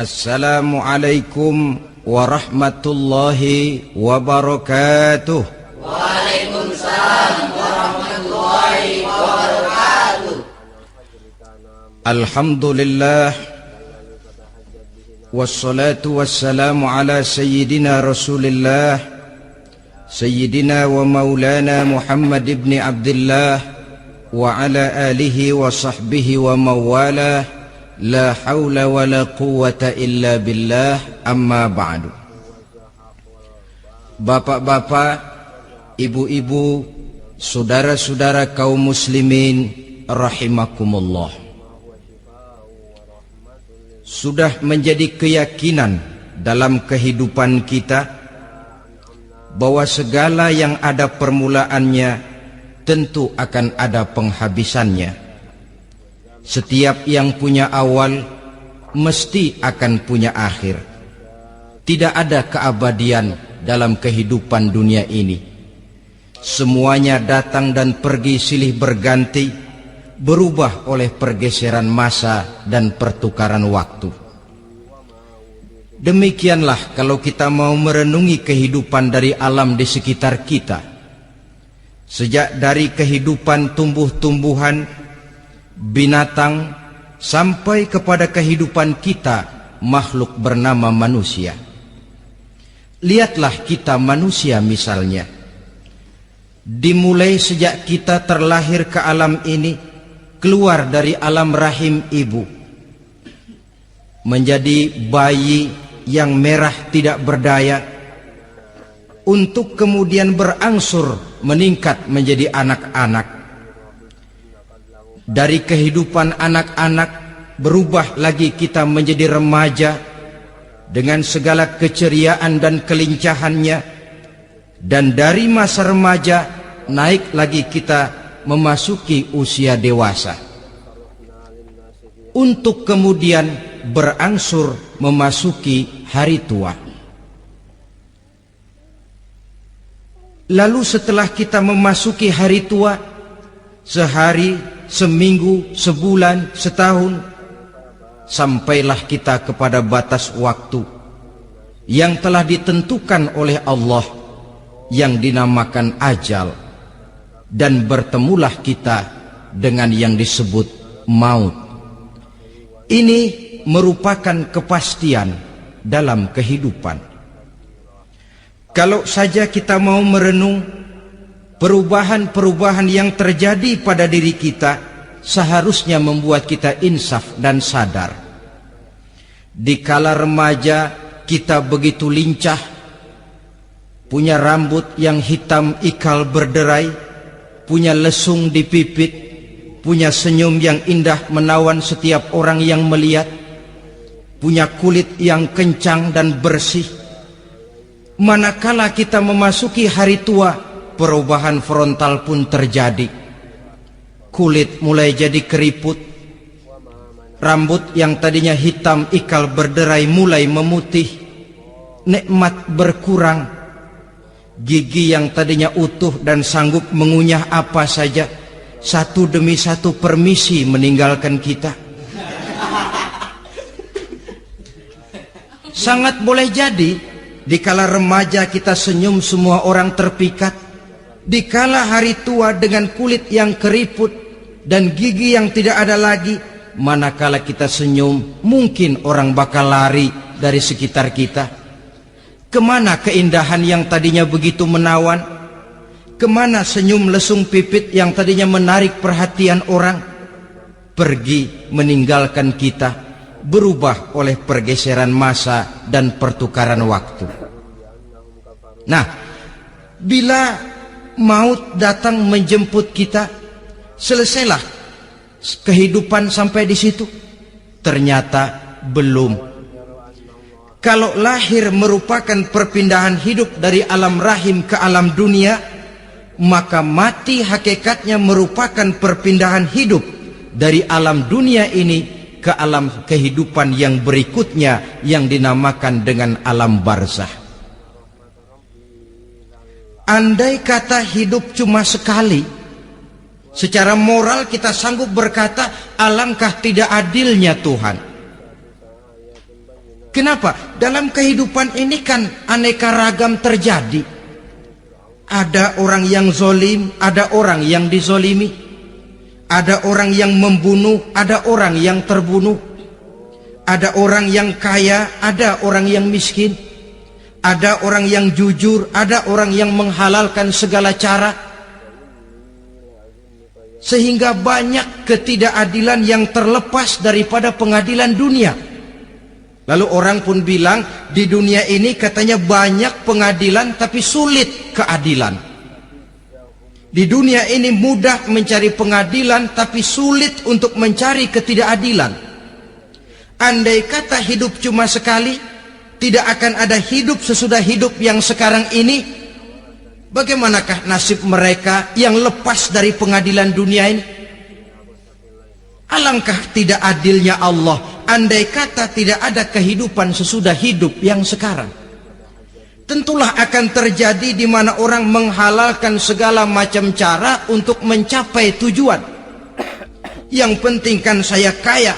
Assalamualaikum warahmatullahi wabarakatuh. Waalaikumsalam warahmatullahi wabarakatuh. Alhamdulillah, wassalatu wassalamu ala sayyidina Rasulillah, sayyidina wa maulana Muhammad ibn Abdullah wa ala alihi wa sahbihi wa mawalah. La haula wa la quwwata illa billah, amma ba'du. Bapak-bapak, ibu-ibu, saudara-saudara kaum muslimin rahimakumullah. Sudah menjadi keyakinan dalam kehidupan kita bahwa segala yang ada permulaannya tentu akan ada penghabisannya. Setiap yang punya awal mesti akan punya akhir. Tidak ada keabadian dalam kehidupan dunia ini. Semuanya datang dan pergi silih berganti, berubah oleh pergeseran masa dan pertukaran waktu. Demikianlah kalau kita mau merenungi kehidupan dari alam di sekitar kita. Sejak dari kehidupan tumbuh-tumbuhan, binatang, sampai kepada kehidupan kita, makhluk bernama manusia. Lihatlah kita manusia misalnya. Dimulai sejak kita terlahir ke alam ini, keluar dari alam rahim ibu, menjadi bayi yang merah tidak berdaya, untuk kemudian berangsur meningkat menjadi anak-anak. Dari kehidupan anak-anak berubah lagi kita menjadi remaja dengan segala keceriaan dan kelincahannya, dan dari masa remaja naik lagi kita memasuki usia dewasa, untuk kemudian berangsur memasuki hari tua. Lalu setelah kita memasuki hari tua, sehari, seminggu, sebulan, setahun, sampailah kita kepada batas waktu yang telah ditentukan oleh Allah, yang dinamakan ajal, dan bertemulah kita dengan yang disebut maut. Ini merupakan kepastian dalam kehidupan. Kalau saja kita mau merenung perubahan-perubahan yang terjadi pada diri kita, seharusnya membuat kita insaf dan sadar. Di kala remaja kita begitu lincah, punya rambut yang hitam ikal berderai, punya lesung di pipit, punya senyum yang indah menawan setiap orang yang melihat, punya kulit yang kencang dan bersih. Manakala kita memasuki hari tua, perubahan frontal pun terjadi. Kulit mulai jadi keriput, rambut yang tadinya hitam ikal berderai mulai memutih, nikmat berkurang, gigi yang tadinya utuh dan sanggup mengunyah apa saja, satu demi satu permisi meninggalkan kita. Sangat boleh jadi dikala remaja kita senyum semua orang terpikat, dikala hari tua dengan kulit yang keriput dan gigi yang tidak ada lagi, manakala kita senyum mungkin orang bakal lari dari sekitar kita. Kemana keindahan yang tadinya begitu menawan? Kemana senyum lesung pipit yang tadinya menarik perhatian orang? Pergi meninggalkan kita, berubah oleh pergeseran masa dan pertukaran waktu. Nah, bila maut datang menjemput kita, selesailah kehidupan sampai di situ? Ternyata belum. Kalau lahir merupakan perpindahan hidup dari alam rahim ke alam dunia, maka mati hakikatnya merupakan perpindahan hidup dari alam dunia ini ke alam kehidupan yang berikutnya, yang dinamakan dengan alam barzah. Andai kata hidup cuma sekali, secara moral kita sanggup berkata, alangkah tidak adilnya Tuhan. Kenapa? Dalam kehidupan ini kan aneka ragam terjadi. Ada orang yang zolim, ada orang yang dizolimi. Ada orang yang membunuh, ada orang yang terbunuh. Ada orang yang kaya, ada orang yang miskin. Ada orang yang jujur, ada orang yang menghalalkan segala cara. Sehingga banyak ketidakadilan yang terlepas daripada pengadilan dunia. Lalu orang pun bilang, di dunia ini katanya banyak pengadilan tapi sulit keadilan. Di dunia ini mudah mencari pengadilan tapi sulit untuk mencari ketidakadilan. Andai kata hidup cuma sekali, tidak akan ada hidup sesudah hidup yang sekarang ini. Bagaimanakah nasib mereka yang lepas dari pengadilan dunia ini? Alangkah tidak adilnya Allah, andai kata tidak ada kehidupan sesudah hidup yang sekarang. Tentulah akan terjadi di mana orang menghalalkan segala macam cara untuk mencapai tujuan. Yang penting kan saya kaya,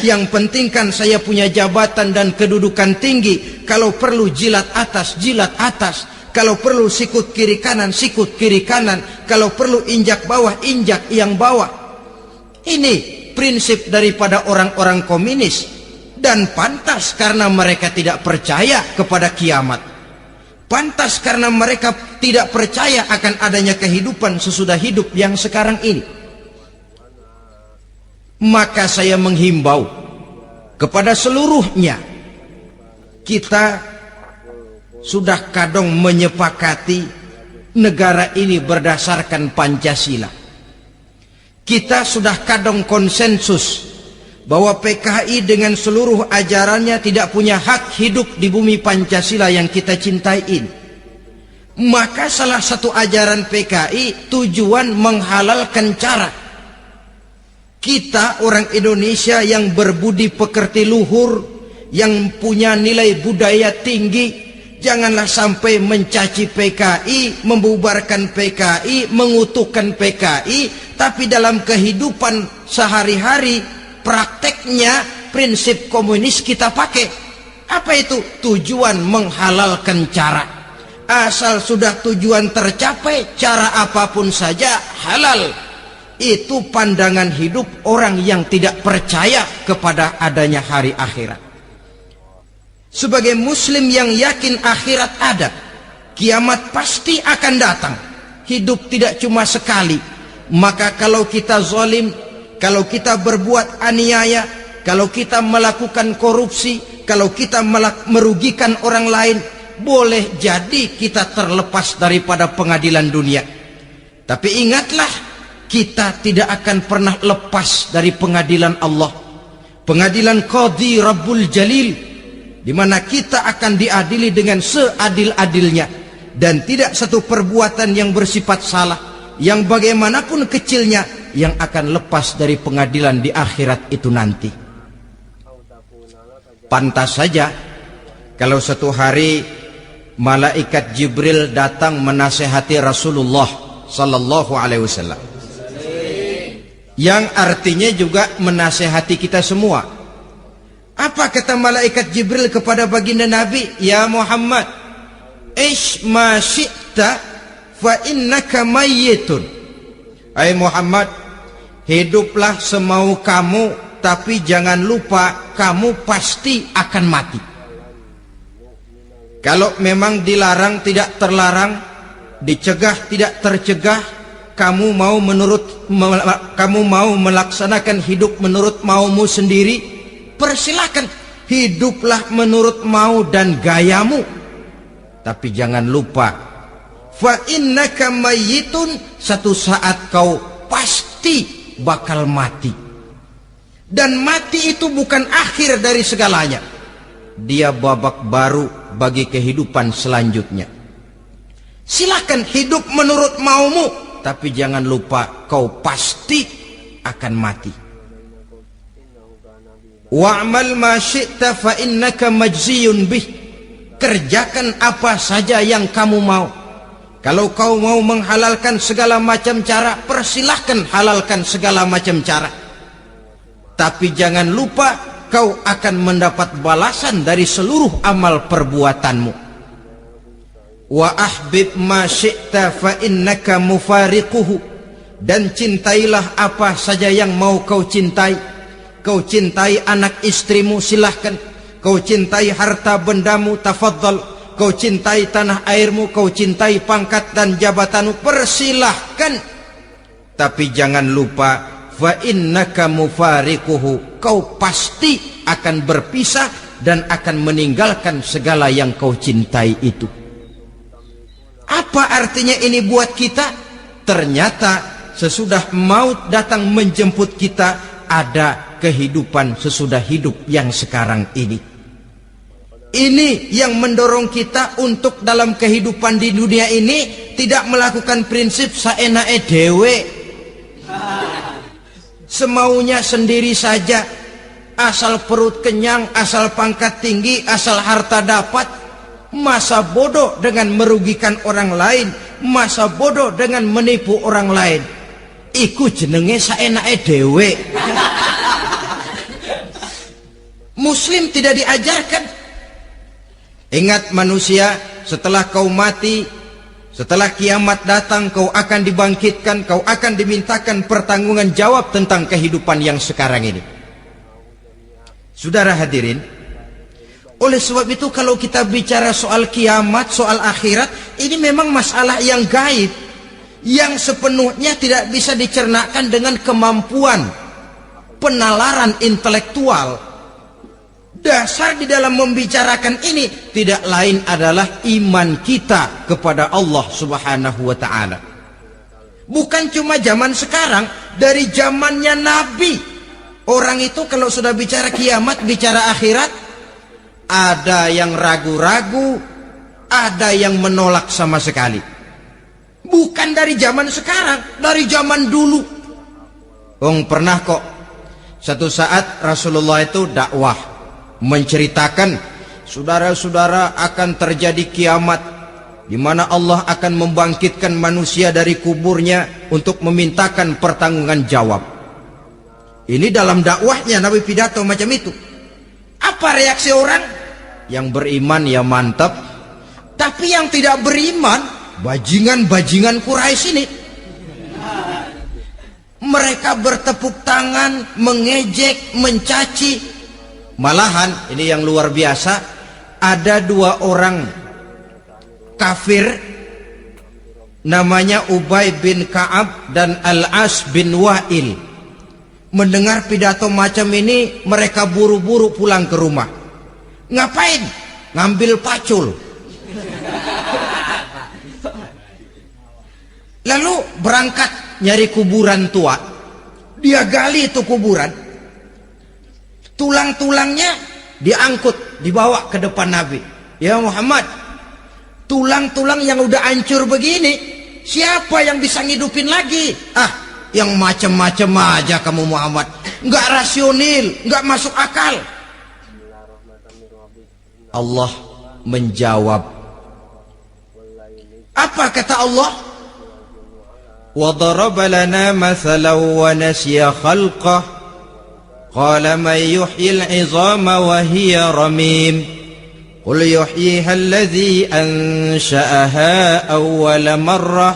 yang penting kan saya punya jabatan dan kedudukan tinggi. Kalau perlu jilat atas, jilat atas. Kalau perlu sikut kiri kanan, sikut kiri kanan. Kalau perlu injak bawah, injak yang bawah. Ini prinsip daripada orang-orang komunis. Dan pantas karena mereka tidak percaya kepada kiamat. Pantas karena mereka tidak percaya akan adanya kehidupan sesudah hidup yang sekarang ini. Maka saya menghimbau kepada seluruhnya, kita sudah kadang menyepakati negara ini berdasarkan Pancasila. Kita sudah kadang konsensus bahwa PKI dengan seluruh ajarannya tidak punya hak hidup di bumi Pancasila yang kita cintai ini. Maka salah satu ajaran PKI tujuan menghalalkan cara. Kita orang Indonesia yang berbudi pekerti luhur, yang punya nilai budaya tinggi, janganlah sampai mencaci PKI, membubarkan PKI, mengutukkan PKI, tapi dalam kehidupan sehari-hari prakteknya prinsip komunis kita pakai. Apa itu? Tujuan menghalalkan cara. Asal sudah tujuan tercapai, cara apapun saja halal. Itu pandangan hidup orang yang tidak percaya kepada adanya hari akhirat. Sebagai muslim yang yakin akhirat ada, kiamat pasti akan datang. Hidup tidak cuma sekali. Maka kalau kita zalim, kalau kita berbuat aniaya, kalau kita melakukan korupsi, kalau kita merugikan orang lain, boleh jadi kita terlepas daripada pengadilan dunia. Tapi ingatlah, kita tidak akan pernah lepas dari pengadilan Allah. Pengadilan Qadhi Rabbul Jalil, di mana kita akan diadili dengan seadil-adilnya, dan tidak satu perbuatan yang bersifat salah, yang bagaimanapun kecilnya, yang akan lepas dari pengadilan di akhirat itu nanti. Pantas saja kalau satu hari malaikat Jibril datang menasehati Rasulullah sallallahu alaihi wasallam, yang artinya juga menasehati kita semua. Apa kata malaikat Jibril kepada baginda Nabi? Ya Muhammad, ish ma syi'ta fa innaka mayyitun. Hai Muhammad, hiduplah semau kamu, tapi jangan lupa kamu pasti akan mati. Kalau memang dilarang tidak terlarang, dicegah tidak tercegah, kamu mau melaksanakan hidup menurut maumu sendiri, persilakan, hiduplah menurut mau dan gayamu. Tapi jangan lupa, fa innaka mayyitun, satu saat kau pasti bakal mati. Dan mati itu bukan akhir dari segalanya, dia babak baru bagi kehidupan selanjutnya. Silakan hidup menurut maumu, tapi jangan lupa kau pasti akan mati. Wa'mal ma syi'ta fa innaka majziyun bih. Kerjakan apa saja yang kamu mau. Kalau kau mau menghalalkan segala macam cara, persilahkan halalkan segala macam cara. Tapi jangan lupa kau akan mendapat balasan dari seluruh amal perbuatanmu. Wa ahbib ma syi'ta fa innaka mufariquhu, dan cintailah apa saja yang mau kau cintai. Kau cintai anak istrimu, silahkan. Kau cintai harta bendamu, tafadhal. Kau cintai tanah airmu, kau cintai pangkat dan jabatanmu, persilahkan. Tapi jangan lupa, fa innaka mufariquhu, kau pasti akan berpisah dan akan meninggalkan segala yang kau cintai itu. Apa artinya ini buat kita? Ternyata sesudah maut datang menjemput kita, ada kehidupan sesudah hidup yang sekarang ini. Ini yang mendorong kita untuk dalam kehidupan di dunia ini tidak melakukan prinsip saenake dewe, semaunya sendiri saja, asal perut kenyang, asal pangkat tinggi, asal harta dapat. Masa bodoh dengan merugikan orang lain, masa bodoh dengan menipu orang lain. Iku jenenge saenake dewe. Muslim tidak diajarkan. Ingat manusia, setelah kau mati, setelah kiamat datang, kau akan dibangkitkan, kau akan dimintakan pertanggungan jawab tentang kehidupan yang sekarang ini. Saudara hadirin, oleh sebab itu kalau kita bicara soal kiamat, soal akhirat, ini memang masalah yang gaib, yang sepenuhnya tidak bisa dicernakan dengan kemampuan penalaran intelektual. Dasar di dalam membicarakan ini tidak lain adalah iman kita kepada Allah Subhanahu wa ta'ala. Bukan cuma zaman sekarang, dari zamannya Nabi. Orang itu kalau sudah bicara kiamat, bicara akhirat, ada yang ragu-ragu, ada yang menolak sama sekali. Bukan dari zaman sekarang, dari zaman dulu. Pernah kok satu saat Rasulullah itu dakwah, menceritakan, saudara-saudara, akan terjadi kiamat di mana Allah akan membangkitkan manusia dari kuburnya untuk memintakan pertanggungan jawab. Ini dalam dakwahnya Nabi pidato macam itu. Apa reaksi orang? Yang beriman ya mantap, tapi yang tidak beriman, bajingan-bajingan Quraisy ini, mereka bertepuk tangan, mengejek, mencaci. Malahan ini yang luar biasa, ada dua orang kafir namanya Ubay bin Ka'ab dan Al-As bin Wa'il. Mendengar pidato macam ini, mereka buru-buru pulang ke rumah. Ngapain? Ngambil pacul. Lalu berangkat nyari kuburan tua. Dia gali itu kuburan. Tulang-tulangnya diangkut, dibawa ke depan Nabi. Ya Muhammad, tulang-tulang yang udah hancur begini, siapa yang bisa ngidupin lagi? Yang macam-macam aja kamu Muhammad, nggak rasional, nggak masuk akal. Allah menjawab. Apa kata Allah? Wa daraba lana mathalan wa nasiya khalqah qala man yuhyil 'izama wa hiya ramim qul yuhyiha alladhi ansha'aha awwala marrah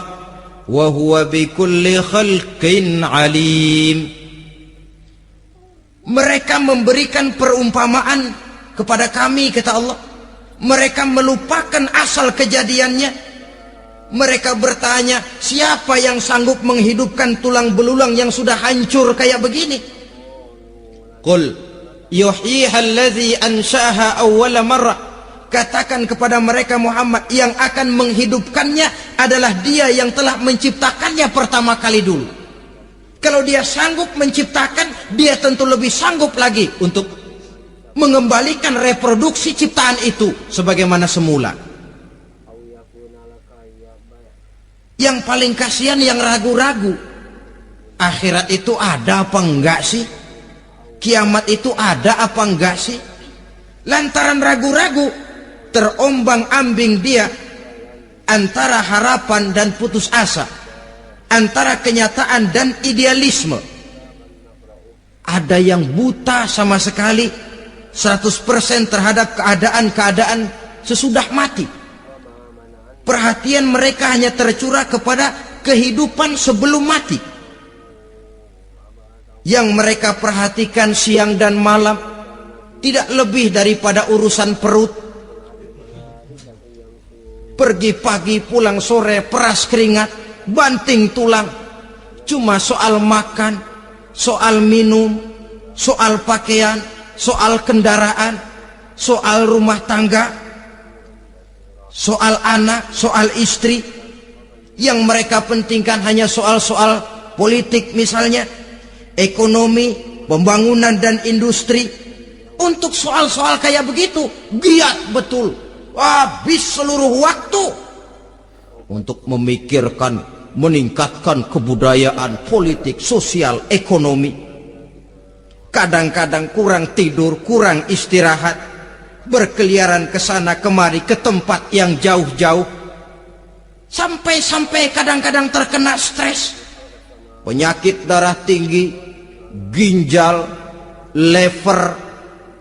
wa huwa bikulli khalqin alim. Mereka memberikan perumpamaan kepada kami, kata Allah. Mereka melupakan asal kejadiannya. Mereka bertanya, siapa yang sanggup menghidupkan tulang belulang yang sudah hancur kayak begini? Qul yuhyiha alladhi ansha'aha awwala marrah. Katakan kepada mereka Muhammad, yang akan menghidupkannya adalah Dia yang telah menciptakannya pertama kali dulu. Kalau Dia sanggup menciptakan, Dia tentu lebih sanggup lagi untuk mengembalikan reproduksi ciptaan itu sebagaimana semula. Yang paling kasihan yang ragu-ragu. Akhirat itu ada apa enggak sih? Kiamat itu ada apa enggak sih? Lantaran ragu-ragu, terombang-ambing dia antara harapan dan putus asa, antara kenyataan dan idealisme. Ada yang buta sama sekali, 100% terhadap keadaan-keadaan sesudah mati. Perhatian mereka hanya tercurah kepada kehidupan sebelum mati. Yang mereka perhatikan siang dan malam tidak lebih daripada urusan perut. Pergi pagi, pulang sore, peras keringat, banting tulang. Cuma soal makan, soal minum, soal pakaian, soal kendaraan, soal rumah tangga, soal anak, soal istri. Yang mereka pentingkan hanya soal-soal politik misalnya, ekonomi, pembangunan dan industri. Untuk soal-soal kayak begitu giat betul, habis seluruh waktu untuk memikirkan meningkatkan kebudayaan, politik, sosial, ekonomi. Kadang-kadang kurang tidur, kurang istirahat, berkeliaran ke sana kemari ke tempat yang jauh-jauh, sampai kadang-kadang terkena stres, penyakit darah tinggi, ginjal, lever,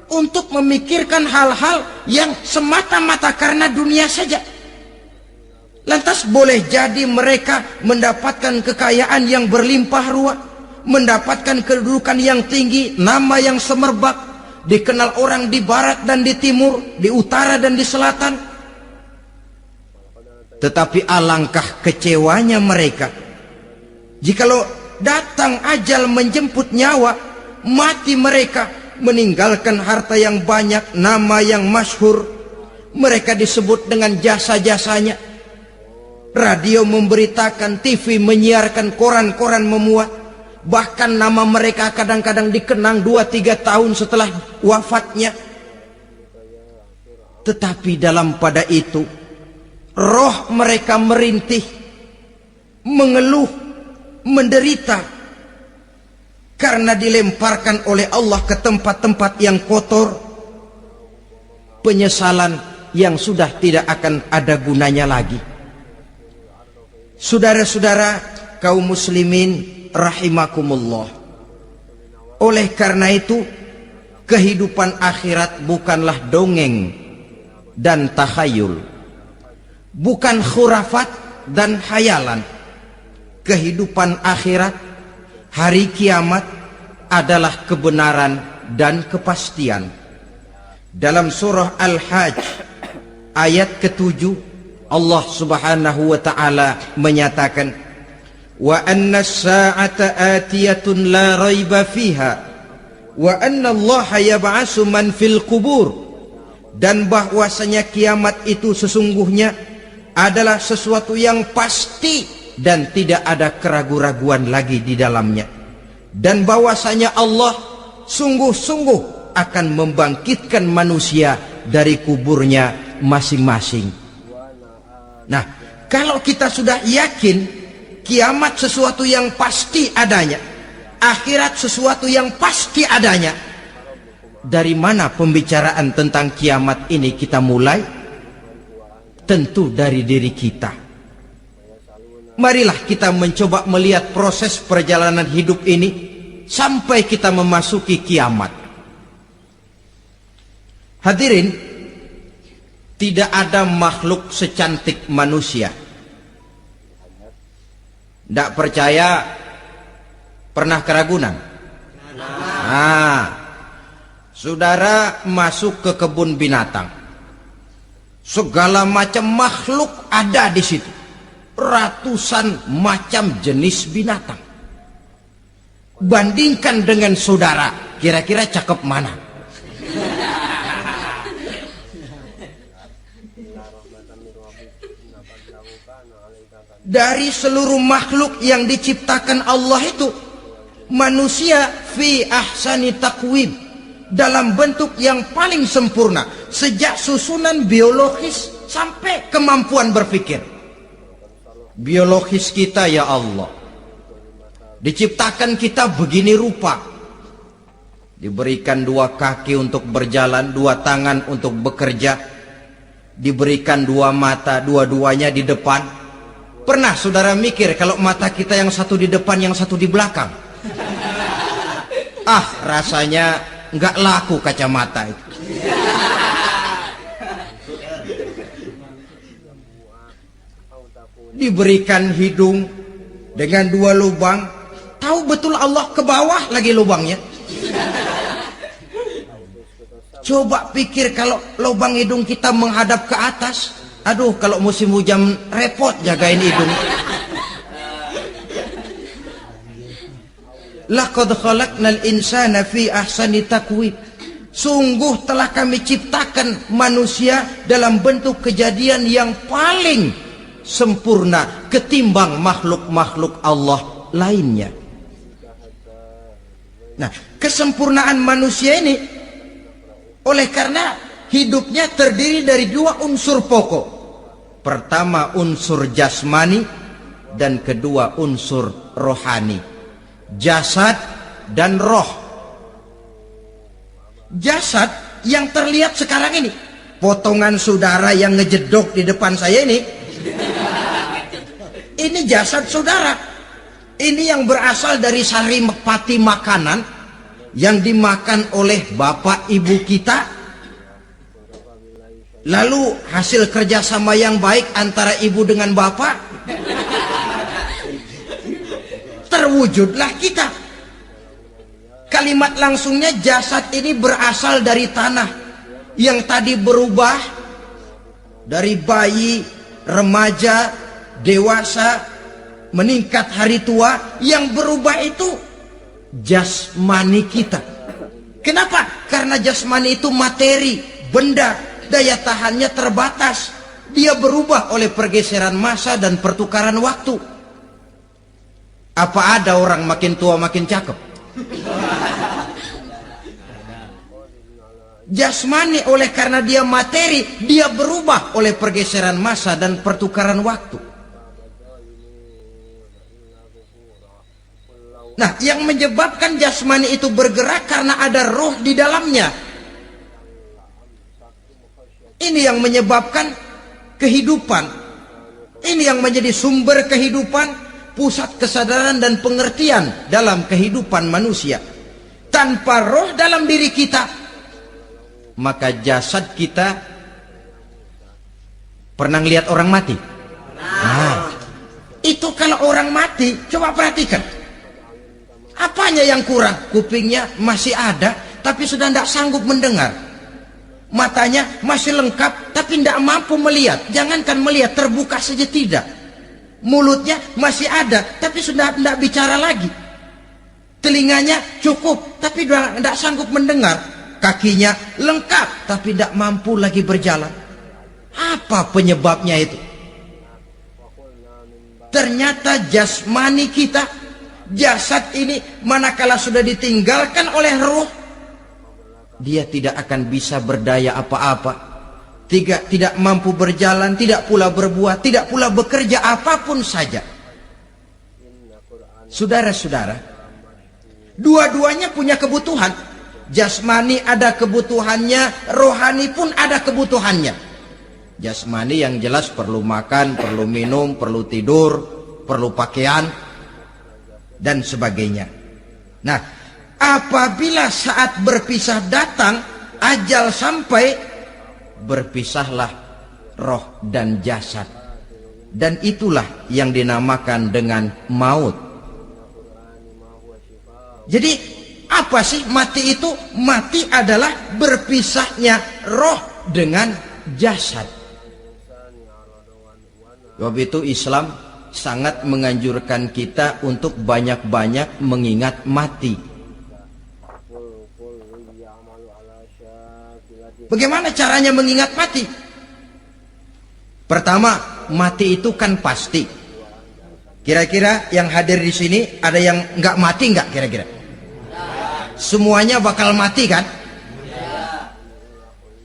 untuk memikirkan hal-hal yang semata-mata karena dunia saja. Lantas boleh jadi mereka mendapatkan kekayaan yang berlimpah ruah, mendapatkan kedudukan yang tinggi, nama yang semerbak, dikenal orang di barat dan di timur, di utara dan di selatan. Tetapi alangkah kecewanya mereka jikalau datang ajal menjemput nyawa, mati mereka, meninggalkan harta yang banyak, nama yang masyhur. Mereka disebut dengan jasa-jasanya. Radio memberitakan, TV menyiarkan, koran-koran memuat. Bahkan nama mereka kadang-kadang dikenang 2-3 tahun setelah wafatnya. Tetapi dalam pada itu, roh mereka merintih, mengeluh, menderita, karena dilemparkan oleh Allah ke tempat-tempat yang kotor. Penyesalan yang sudah tidak akan ada gunanya lagi. Saudara-saudara kaum muslimin rahimakumullah, oleh karena itu kehidupan akhirat bukanlah dongeng dan takhayul, bukan khurafat dan khayalan. Kehidupan akhirat, hari kiamat adalah kebenaran dan kepastian. Dalam surah Al-Hajj ayat ke-7, Allah subhanahu wa ta'ala menyatakan, wa anna as-sa'ata atiyatun la raiba fiha wa anna Allah yab'asu man fil qubur, dan bahwasanya kiamat itu sesungguhnya adalah sesuatu yang pasti dan tidak ada keraguan-raguan lagi di dalamnya, dan bahwasanya Allah sungguh-sungguh akan membangkitkan manusia dari kuburnya masing-masing. Nah, kalau kita sudah yakin kiamat sesuatu yang pasti adanya, akhirat sesuatu yang pasti adanya, dari mana pembicaraan tentang kiamat ini kita mulai? Tentu dari diri kita. Marilah kita mencoba melihat proses perjalanan hidup ini sampai kita memasuki kiamat. Hadirin, tidak ada makhluk secantik manusia. Tidak percaya, pernah keragunan? Nah, saudara masuk ke kebun binatang, segala macam makhluk ada di situ, ratusan macam jenis binatang. Bandingkan dengan saudara, kira-kira cakep mana? Dari seluruh makhluk yang diciptakan Allah itu, manusia fi ahsani taqwim, dalam bentuk yang paling sempurna, sejak susunan biologis sampai kemampuan berpikir. Biologis kita, ya Allah, diciptakan kita begini rupa, diberikan 2 kaki untuk berjalan, 2 tangan untuk bekerja, diberikan 2 mata, dua-duanya di depan. Pernah saudara mikir kalau mata kita yang satu di depan, yang satu di belakang? Rasanya nggak laku kacamata itu. diberikan hidung dengan 2 lubang, tahu betul Allah ke bawah lagi lubangnya. Coba pikir kalau lubang hidung kita menghadap ke atas. Aduh, kalau musim hujan repot jagain hidung. Laqad khalaqnal insana fi ahsani taqwim. Sungguh telah kami ciptakan manusia dalam bentuk kejadian yang paling sempurna ketimbang makhluk-makhluk Allah lainnya. Nah, kesempurnaan manusia ini oleh karena hidupnya terdiri dari 2 unsur pokok. Pertama unsur jasmani dan kedua unsur rohani. Jasad dan roh. Jasad yang terlihat sekarang ini, potongan saudara yang ngejedok di depan saya ini jasad saudara. Ini yang berasal dari sari pati makanan yang dimakan oleh bapak ibu kita. Lalu hasil kerjasama yang baik antara ibu dengan bapak, terwujudlah kita. Kalimat langsungnya jasad ini berasal dari tanah yang tadi berubah dari bayi, remaja, dewasa, meningkat hari tua. Yang berubah itu jasmani kita. Kenapa? Karena jasmani itu materi, benda, daya tahannya terbatas. Dia berubah oleh pergeseran masa dan pertukaran waktu. Apa ada orang makin tua makin cakep? Jasmani oleh karena dia materi, dia berubah oleh pergeseran masa dan pertukaran waktu. Nah, yang menyebabkan jasmani itu bergerak karena ada roh di dalamnya. Ini yang menyebabkan kehidupan. Ini yang menjadi sumber kehidupan, pusat kesadaran dan pengertian dalam kehidupan manusia. Tanpa roh dalam diri kita, maka jasad kita. Pernah lihat orang mati? Nah, itu kalau orang mati, coba perhatikan. Apanya yang kurang? Kupingnya masih ada, tapi sudah tidak sanggup mendengar. Matanya masih lengkap, tapi tidak mampu melihat. Jangankan melihat, terbuka saja tidak. Mulutnya masih ada, tapi sudah tidak bicara lagi. Telinganya cukup, tapi sudah tidak sanggup mendengar. Kakinya lengkap, tapi tidak mampu lagi berjalan. Apa penyebabnya itu? Ternyata jasmani kita, jasad ini, manakala sudah ditinggalkan oleh ruh, dia tidak akan bisa berdaya apa-apa. Tidak mampu berjalan, tidak pula berbuat, tidak pula bekerja apapun saja. Saudara-saudara, dua-duanya punya kebutuhan. Jasmani ada kebutuhannya, rohani pun ada kebutuhannya. Jasmani yang jelas perlu makan, perlu minum, perlu tidur, perlu pakaian, dan sebagainya. Nah, apabila saat berpisah datang, ajal sampai, berpisahlah roh dan jasad. Dan itulah yang dinamakan dengan maut. Jadi apa sih mati itu? Mati adalah berpisahnya roh dengan jasad. Sebab itu Islam sangat menganjurkan kita untuk banyak-banyak mengingat mati. Bagaimana caranya mengingat mati? Pertama, mati itu kan pasti. Kira-kira yang hadir di sini ada yang nggak mati nggak? Kira-kira semuanya bakal mati kan?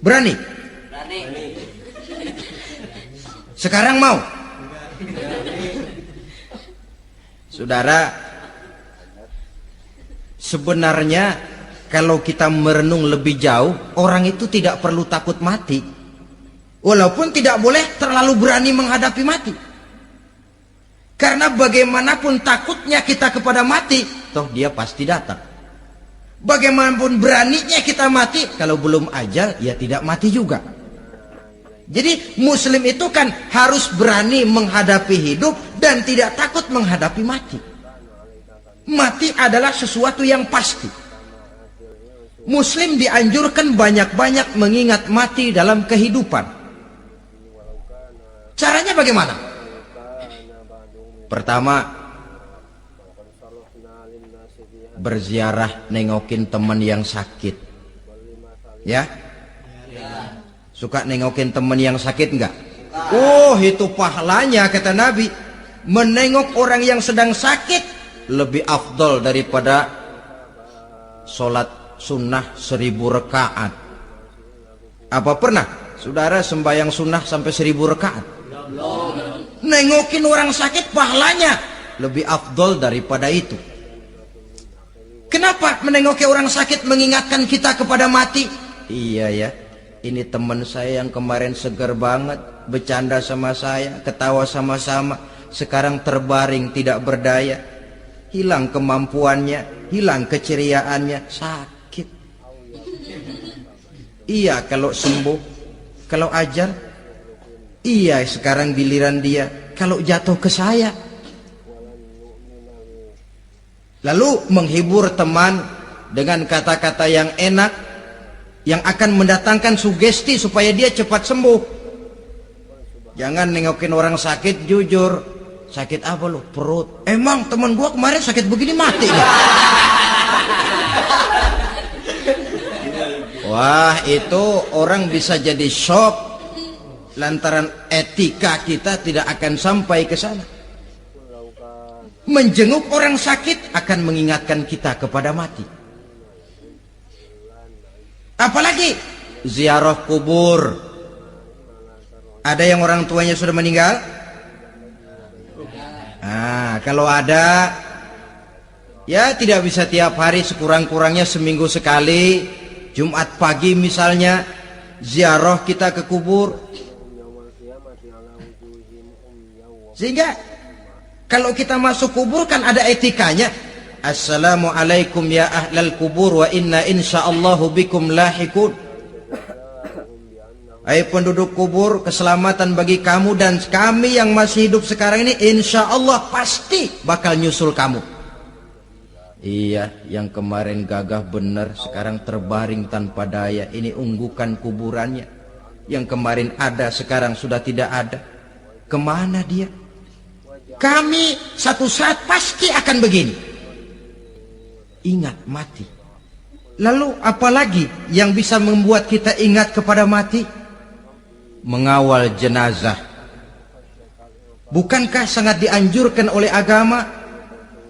Berani? Sekarang mau? Saudara, sebenarnya kalau kita merenung lebih jauh, orang itu tidak perlu takut mati. Walaupun tidak boleh terlalu berani menghadapi mati. Karena bagaimanapun takutnya kita kepada mati, toh dia pasti datang. Bagaimanapun beraninya kita mati, kalau belum ajal, ya tidak mati juga. Jadi muslim itu kan harus berani menghadapi hidup dan tidak takut menghadapi mati. Mati adalah sesuatu yang pasti. Muslim dianjurkan banyak-banyak mengingat mati dalam kehidupan. Caranya bagaimana? Pertama, berziarah nengokin teman yang sakit. Ya? Suka nengokin teman yang sakit enggak? Oh, itu pahalanya kata Nabi. Menengok orang yang sedang sakit lebih afdol daripada sholat sunnah 1000 rakaat. Apa pernah saudara sembahyang sunnah sampai 1000 rakaat? Nengokin orang sakit pahalanya lebih afdol daripada itu. Kenapa menengoki orang sakit mengingatkan kita kepada mati? Iya ya, ini teman saya yang kemarin segar banget, bercanda sama saya, ketawa sama-sama, sekarang terbaring tidak berdaya, hilang kemampuannya, hilang keceriaannya, sakit. Iya kalau sembuh, kalau ajal, iya sekarang giliran dia, kalau jatuh ke saya. Lalu menghibur teman dengan kata-kata yang enak, yang akan mendatangkan sugesti supaya dia cepat sembuh. Jangan nengokin orang sakit jujur. Sakit apa lu? Perut. Emang teman gua kemarin sakit begini mati ya? Wah, itu orang bisa jadi shock lantaran etika kita tidak akan sampai ke sana. Menjenguk orang sakit akan mengingatkan kita kepada mati. Apalagi ziarah kubur. Ada yang orang tuanya sudah meninggal? Kalau ada, ya tidak bisa tiap hari, sekurang-kurangnya seminggu sekali. Jumat pagi misalnya ziarah kita ke kubur. Sehingga kalau kita masuk kubur kan ada etikanya. Assalamualaikum ya ahlal kubur wa inna insyaallahu bikum lahikun. Hai penduduk kubur, keselamatan bagi kamu dan kami yang masih hidup sekarang ini insyaallah pasti bakal nyusul kamu. Iya, yang kemarin gagah benar sekarang terbaring tanpa daya. Ini unggukan kuburannya. Yang kemarin ada sekarang sudah tidak ada. Kemana dia? Kami satu saat pasti akan begini. Ingat mati. Lalu apalagi yang bisa membuat kita ingat kepada mati? Mengawal jenazah. Bukankah sangat dianjurkan oleh agama?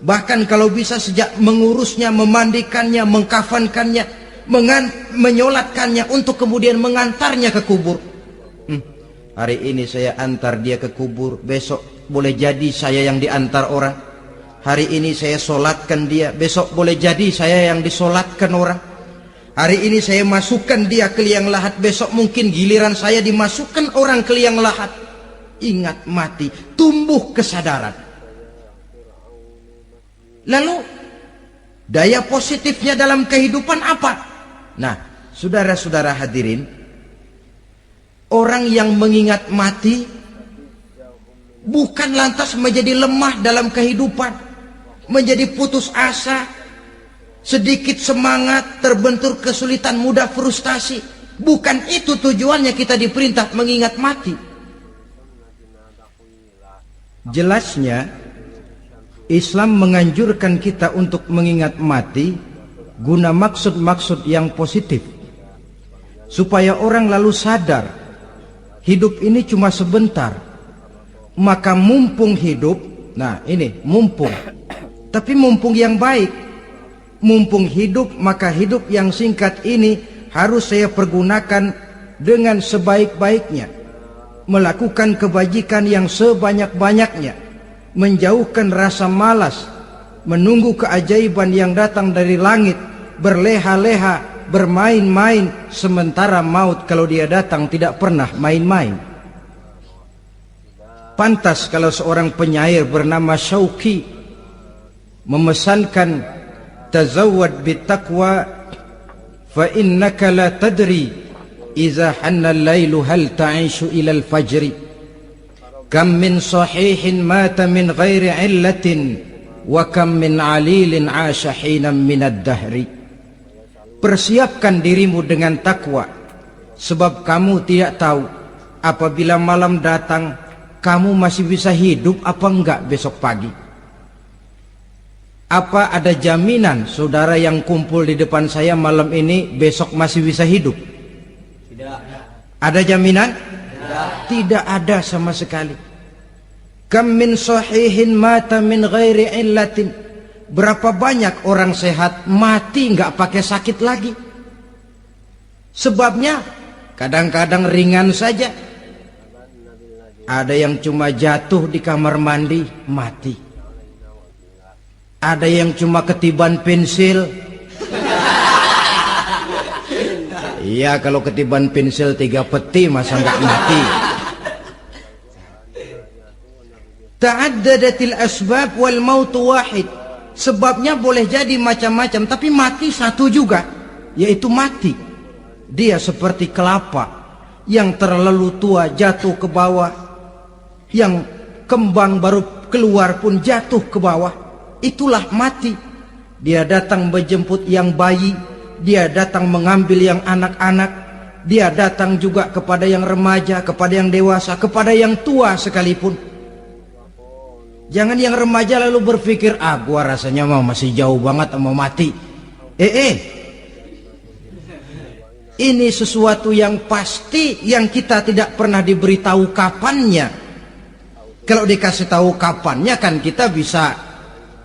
Bahkan kalau bisa sejak mengurusnya, memandikannya, mengkafankannya, menyolatkannya untuk kemudian mengantarnya ke kubur. Hari ini saya antar dia ke kubur, besok boleh jadi saya yang diantar orang. Hari ini saya solatkan dia, besok boleh jadi saya yang disolatkan orang. Hari ini saya masukkan dia ke liang lahat, besok mungkin giliran saya dimasukkan orang ke liang lahat. Ingat mati, tumbuh kesadaran. Lalu daya positifnya dalam kehidupan apa? Nah, saudara-saudara hadirin, orang yang mengingat mati bukan lantas menjadi lemah dalam kehidupan, menjadi putus asa, sedikit semangat, terbentur kesulitan, mudah frustasi. Bukan itu tujuannya kita diperintah mengingat mati. Jelasnya Islam menganjurkan kita untuk mengingat mati guna maksud-maksud yang positif, supaya orang lalu sadar hidup ini cuma sebentar. Maka mumpung hidup, nah ini mumpung, tapi mumpung yang baik. Mumpung hidup, maka hidup yang singkat ini harus saya pergunakan dengan sebaik-baiknya, melakukan kebajikan yang sebanyak-banyaknya, menjauhkan rasa malas, menunggu keajaiban yang datang dari langit, berleha-leha, bermain-main, sementara maut kalau dia datang tidak pernah main-main. Pantas kalau seorang penyair bernama Syauqi memesankan, tazawwad bittaqwa fa innaka la tadri iza hanna al-lailu hal ta'ishu ila al-fajri kam min sahihin mata min ghairi illatin wa kam min alilin 'asha hinan min ad-dahri. Persiapkan dirimu dengan takwa, sebab kamu tidak tahu apabila malam datang kamu masih bisa hidup apa enggak besok pagi. Apa ada jaminan saudara yang kumpul di depan saya malam ini besok masih bisa hidup? Tidak. Ada jaminan? Tidak. Tidak ada sama sekali. Kam min sahihin mata min ghairi illatin. Berapa banyak orang sehat mati nggak pakai sakit lagi. Sebabnya kadang-kadang ringan saja. Ada yang cuma jatuh di kamar mandi mati. Ada yang cuma ketiban pensil. Iya, kalau ketiban pensil 3 peti masa nggak mati. Ta'addadatil asbab wal mautu wahid. Sebabnya boleh jadi macam-macam, tapi mati satu juga, yaitu mati. Dia seperti kelapa yang terlalu tua jatuh ke bawah, yang kembang baru keluar pun jatuh ke bawah. Itulah mati. Dia datang menjemput yang bayi, dia datang mengambil yang anak-anak, dia datang juga kepada yang remaja, kepada yang dewasa, kepada yang tua sekalipun. Jangan yang remaja lalu berpikir, gua rasanya masih jauh banget mau mati. Ini sesuatu yang pasti yang kita tidak pernah diberitahu kapannya. Kalau dikasih tahu kapannya kan kita bisa.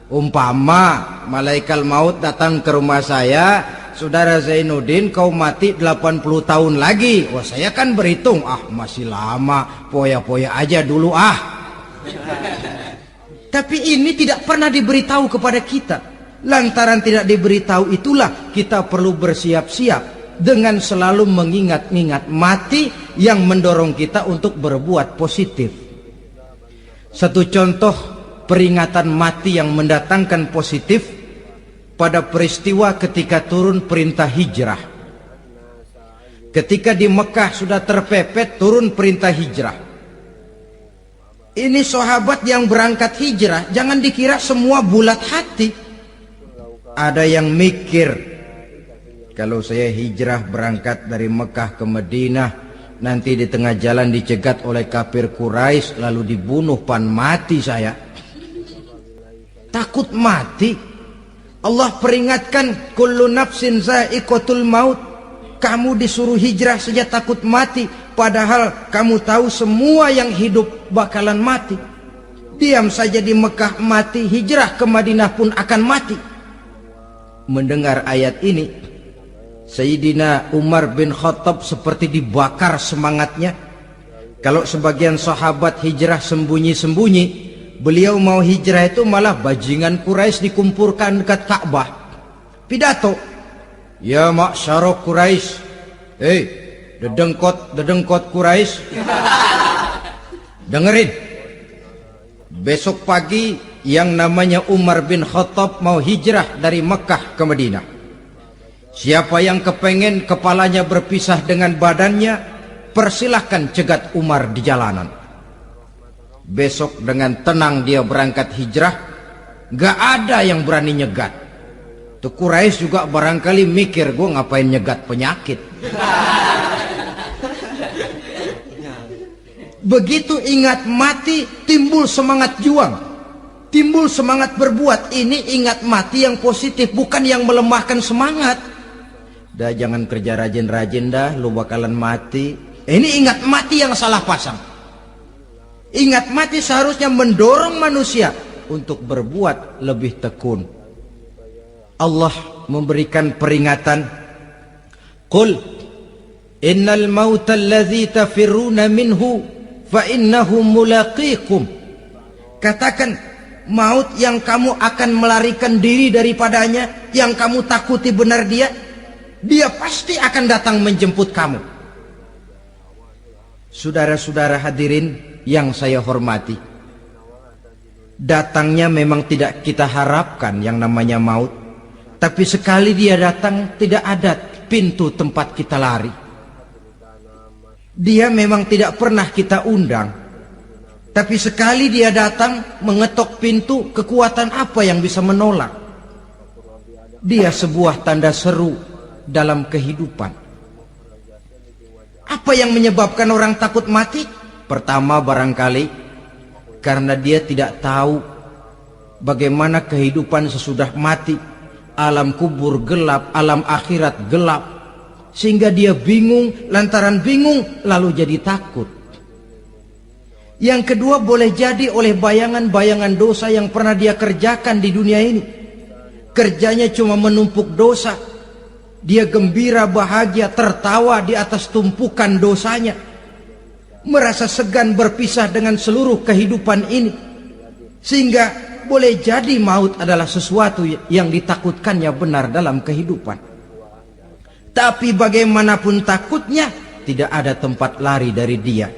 Umpama malaikat maut datang ke rumah saya, saudara Zainuddin kau mati 80 tahun lagi. Wah, saya kan berhitung, masih lama, poya-poya aja dulu Tapi ini tidak pernah diberitahu kepada kita. Lantaran tidak diberitahu itulah kita perlu bersiap-siap dengan selalu mengingat-ingat mati yang mendorong kita untuk berbuat positif. Satu contoh peringatan mati yang mendatangkan positif pada peristiwa ketika turun perintah hijrah. Ketika di Mekah sudah terpepet turun perintah hijrah. Ini sahabat yang berangkat hijrah, jangan dikira semua bulat hati. Ada yang mikir, kalau saya hijrah berangkat dari Mekah ke Madinah, nanti di tengah jalan dicegat oleh kafir Quraisy lalu dibunuh, mati saya. Takut mati. Allah peringatkan, kullu nafsin za'iqatul maut. Kamu disuruh hijrah saja takut mati, padahal kamu tahu semua yang hidup bakalan mati. Diam saja di Mekah mati, hijrah ke Madinah pun akan mati. Mendengar ayat ini, Sayyidina Umar bin Khattab seperti dibakar semangatnya. Kalau sebagian sahabat hijrah sembunyi-sembunyi, beliau mau hijrah itu malah bajingan Quraisy dikumpulkan dekat Ka'bah. Pidato, ya ma'syarah Quraisy, dedengkot Quraisy, dengerin. Besok pagi yang namanya Umar bin Khattab mau hijrah dari Mekah ke Madinah. Siapa yang kepengen kepalanya berpisah dengan badannya, persilahkan cegat Umar di jalanan. Besok dengan tenang dia berangkat hijrah, gak ada yang berani nyegat. Tuh Quraisy juga barangkali mikir, gue ngapain nyegat penyakit. Begitu ingat mati, timbul semangat juang, timbul semangat berbuat. Ini ingat mati yang positif, bukan yang melemahkan semangat. Dah jangan kerja rajin-rajin dah, lu bakalan mati. Ini ingat mati yang salah pasang. Ingat mati seharusnya mendorong manusia untuk berbuat lebih tekun. Allah memberikan peringatan, qul innal mauta allazi tafirruna minhu fa innahu mulaqikum. Katakan, maut yang kamu akan melarikan diri daripadanya, yang kamu takuti benar dia pasti akan datang menjemput kamu. Saudara-saudara hadirin yang saya hormati, datangnya memang tidak kita harapkan yang namanya maut, tapi sekali dia datang tidak ada pintu tempat kita lari. Dia memang tidak pernah kita undang, tapi sekali dia datang mengetok pintu, kekuatan apa yang bisa menolak? Dia sebuah tanda seru dalam kehidupan. Apa yang menyebabkan orang takut mati? Pertama, barangkali karena dia tidak tahu bagaimana kehidupan sesudah mati. Alam kubur gelap, alam akhirat gelap, sehingga dia bingung. Lantaran bingung lalu jadi takut. Yang kedua, boleh jadi oleh bayangan-bayangan dosa yang pernah dia kerjakan di dunia ini. Kerjanya cuma menumpuk dosa. Dia gembira, bahagia, tertawa di atas tumpukan dosanya, merasa segan berpisah dengan seluruh kehidupan ini. Sehingga boleh jadi maut adalah sesuatu yang ditakutkannya benar dalam kehidupan. Tapi bagaimanapun takutnya, tidak ada tempat lari dari dia.